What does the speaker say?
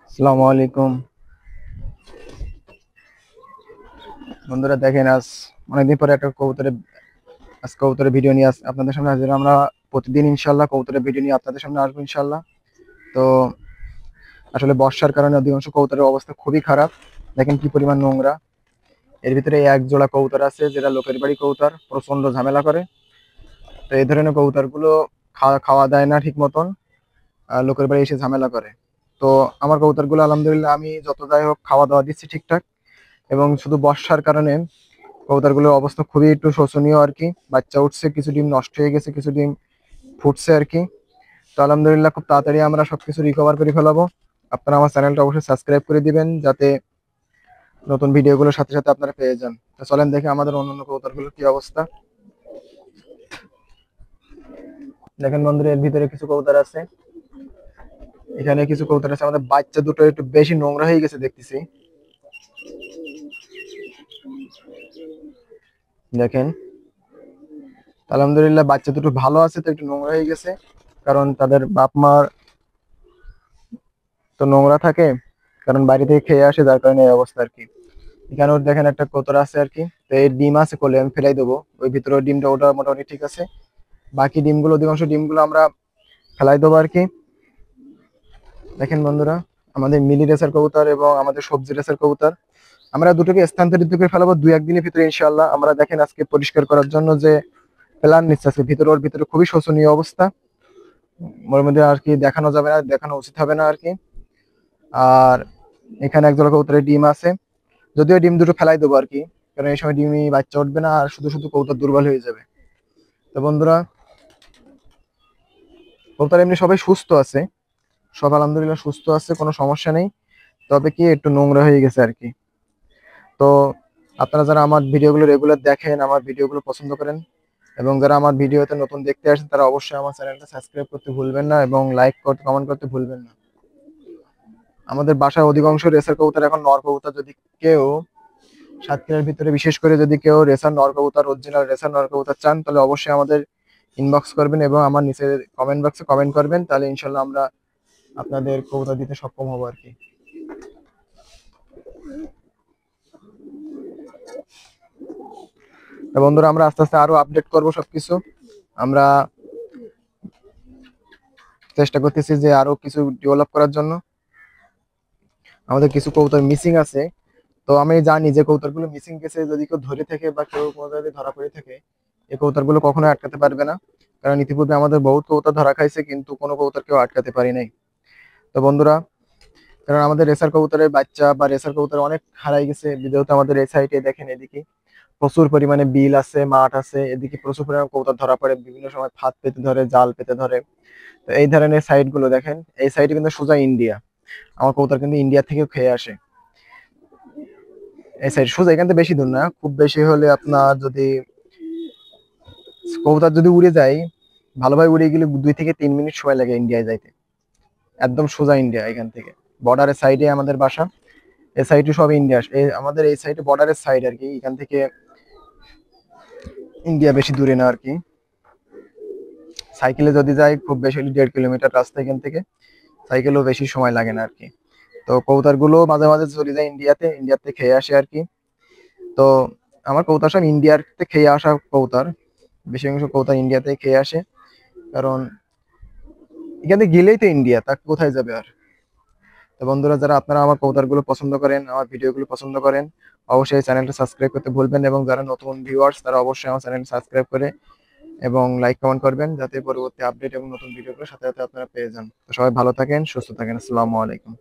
আসসালামু আলাইকুম বন্ধুরা, দেখেন আজ অনেকদিন পরে একটা কবুতরের ভিডিও নিয়ে আপনাদের সামনে হাজির। আমরা প্রতিদিন ইনশাল্লাহ কবুতরের ভিডিও নিয়ে আপনাদের সামনে আসবো ইনশাল্লাহ। তো আসলে বর্ষার কারণে অধিকাংশ কবুতরের অবস্থা খুবই খারাপ। দেখেন কি পরিমাণ নোংরা। এর ভিতরে এক জোড়া কবুতর আছে যেটা লোকের বাড়ি কবুতর, প্রচন্ড ঝামেলা করে। তো এই ধরনের কবুতর গুলো খাওয়া দেয় না ঠিক মতন, লোকের বাড়ি এসে ঝামেলা করে। তো আমার কবুতর গুলো আলহামদুলিল্লাহ আমি যত যাই হোক খাওয়া দাওয়া দিচ্ছি ঠিকঠাক। এবং শুধু বর্ষার কারণে কবুতরগুলোর অবস্থা খুবই একটু শোচনীয় আর কি। বাচ্চা উঠছে, কিছু ডিম নষ্ট হয়ে গেছে, কিছু ডিম ফুটছে আর কি। তো আলহামদুলিল্লাহ খুব তাড়াতাড়ি আমরা সবকিছু রিকভার করে ফেলাবো। আপনারা আমার চ্যানেলটা অবশ্যই সাবস্ক্রাইব করে দিবেন যাতে নতুন ভিডিওগুলোর সাথে সাথে আপনারা পেয়ে যান। তো চলেন দেখি আমাদের অন্যান্য কবুতরগুলোর কি অবস্থা। দেখেন বন্ধুরা, এর ভিতরে কিছু কবুতর আছে, এখানে কিছু কবুতর আছে। আমাদের বাচ্চা দুটো একটু বেশি নোংরা হয়ে গেছে দেখতেছি। দেখেন আলহামদুলিল্লাহ বাচ্চা দুটো ভালো আছে, তো একটু নোংরা হয়ে গেছে কারণ তাদের বাপ মার তো নোংরা থাকে, কারণ বাড়ি থেকে খেয়ে আসে, যার কারণে এই অবস্থা আর কি। এখানে ওর দেখেন একটা কোতর আছে আর কি। তো এই ডিম আছে কোলে, আমি ফেলাই দেবো ওই ভিতরে ডিমটা, ওটা মোটামুটি ঠিক আছে। বাকি ডিমগুলো, অধিকাংশ ডিমগুলো আমরা ফেলাই দেবো আর কি। দেখেন বন্ধুরা, আমাদের মিলি রেসার কবুতর এবং আমাদের সবজি রেসার কবুতর আমরা দুটোকে স্থানান্তরিত করে ফেলাবো দুই একদিনের ভিতরে ইনশাল্লাহ। আমরা দেখেন আজকে পরিষ্কার করার জন্য যে প্ল্যান নিচ্ছে আজকে, ভিতরে ওর ভিতরে খুবই শোচনীয় অবস্থা। ওর মধ্যে আর কি দেখানো যাবে না, দেখানো উচিত হবে না আর কি। আর এখানে একজোড়া কবুতরের ডিম আছে, যদিও ডিম দুটো ফেলাই দেবো আর কি, কারণ এই সময় ডিমই বাচ্চা উঠবে না, আর শুধু শুধু কবুতর দুর্বল হয়ে যাবে। তো বন্ধুরা, কবুতর এমনি সবাই সুস্থ আছে, সব আলহামদুলিল্লাহ সুস্থ আছে, কোনো সমস্যা নেই। তবে কি একটু নোংরা হয়ে গেছে আর কি। তো আপনারা যারা আমার ভিডিওগুলো রেগুলার দেখেন, আমার ভিডিওগুলো পছন্দ করেন, এবং যারা আমার ভিডিওতে নতুন দেখতে আসেন, তারা অবশ্যই আমার চ্যানেলটা সাবস্ক্রাইব করতে ভুলবেন না এবং লাইক করতে, কমেন্ট করতে ভুলবেন না। আমাদের বাসায় অধিকাংশ রেসার কবুতর এখন নর কবুতর। যদি কেউ সাতক্ষীরার ভিতরে বিশেষ করে যদি কেউ রেসার নর কবুতর, অরিজিনাল রেসার নর কবুতর চান, তাহলে অবশ্যই আমাদের ইনবক্স করবেন এবং আমার নিচে কমেন্ট বক্সে কমেন্ট করবেন, তাহলে ইনশাল্লাহ আমরা আপনাদের কবুতর দিতে সক্ষম হবো আর কি। তো বন্ধুরা, আমরা আস্তে আস্তে আরো আপডেট করবো সবকিছু। আমরা চেষ্টা করতেছি যে আরো কিছু ডেভেলপ করার জন্য। আমাদের কিছু কবুতর মিসিং আছে, তো আমি জানি যে কবুতরগুলো মিসিং গেছে, যদি কেউ ধরে থাকে বা কেউ কোনো জায়গায় ধরা পড়ে থাকে, এই কবুতরগুলো কখনো আটকাতে পারবে না। কারণ ইতিপূর্বে আমাদের বহুত কবুতর ধরা খাইছে, কিন্তু কোনো কবুতর কেউ আটকাতে পারি নাই। তো বন্ধুরা, কারণ আমাদের রেসার কবুতরের বাচ্চা বা রেসার কবুতর অনেক হারাই গেছে, যেহেতু আমাদের এই সাইডে দেখেন এদিকে প্রচুর পরিমাণে বিল আছে, মাঠ আছে, এদিকে প্রচুর পরিমাণে কবুতর ধরা পড়ে, বিভিন্ন সময় ফাঁদ পেতে ধরে, জাল পেতে ধরে। তো এই ধরনের সাইড গুলো দেখেন, এই সাইডে কিন্তু সোজা ইন্ডিয়া। আমার কবুতর কিন্তু ইন্ডিয়া থেকেও খেয়ে আসে। এই সাইড সোজা, এখান থেকে বেশি দূর না, খুব বেশি হলে আপনার যদি কবুতর যদি উড়ে যায়, ভালোভাবে উড়ে গেলে 2 থেকে 3 মিনিট সময় লাগে ইন্ডিয়ায় যাইতে। একদম সোজা ইন্ডিয়া এখান থেকে, বর্ডারের সাইডে আমাদের বাসা। এই সাইডে সব ইন্ডিয়া, আমাদের এই সাইডে বর্ডারের সাইড আর কি। এখান থেকে ইন্ডিয়া বেশি দূরে না আর কি। সাইকেলে যদি যাই খুব বেশি হলে 1.5 কিলোমিটার রাস্তা এখান থেকে, সাইকেলেও বেশি সময় লাগে না আর কি। তো কবুতর গুলো মাঝে মাঝে চলে যায় ইন্ডিয়াতে, ইন্ডিয়াতে খেয়ে আসে আর কি। তো আমার কবুতর সব ইন্ডিয়াতে খেয়ে আসা কবুতর, বেশি অংশ কবুতর ইন্ডিয়াতে খেয়ে আসে। কারণ এখান থেকে গেলেই তো ইন্ডিয়া, তা কোথায় যাবে আর। তো বন্ধুরা, যারা আপনারা আমার কবুতরগুলো পছন্দ করেন, আমার ভিডিওগুলো পছন্দ করেন, অবশ্যই চ্যানেলটা সাবস্ক্রাইব করতে ভুলবেন, এবং যারা নতুন ভিউয়ার্স তারা অবশ্যই আমার চ্যানেল সাবস্ক্রাইব করে এবং লাইক কমেন্ট করবেন, যাতে পরবর্তী আপডেট এবং নতুন ভিডিওগুলো সাথে সাথে আপনারা পেয়ে যান। তো সবাই ভালো থাকেন, সুস্থ থাকেন। আসসালামু আলাইকুম।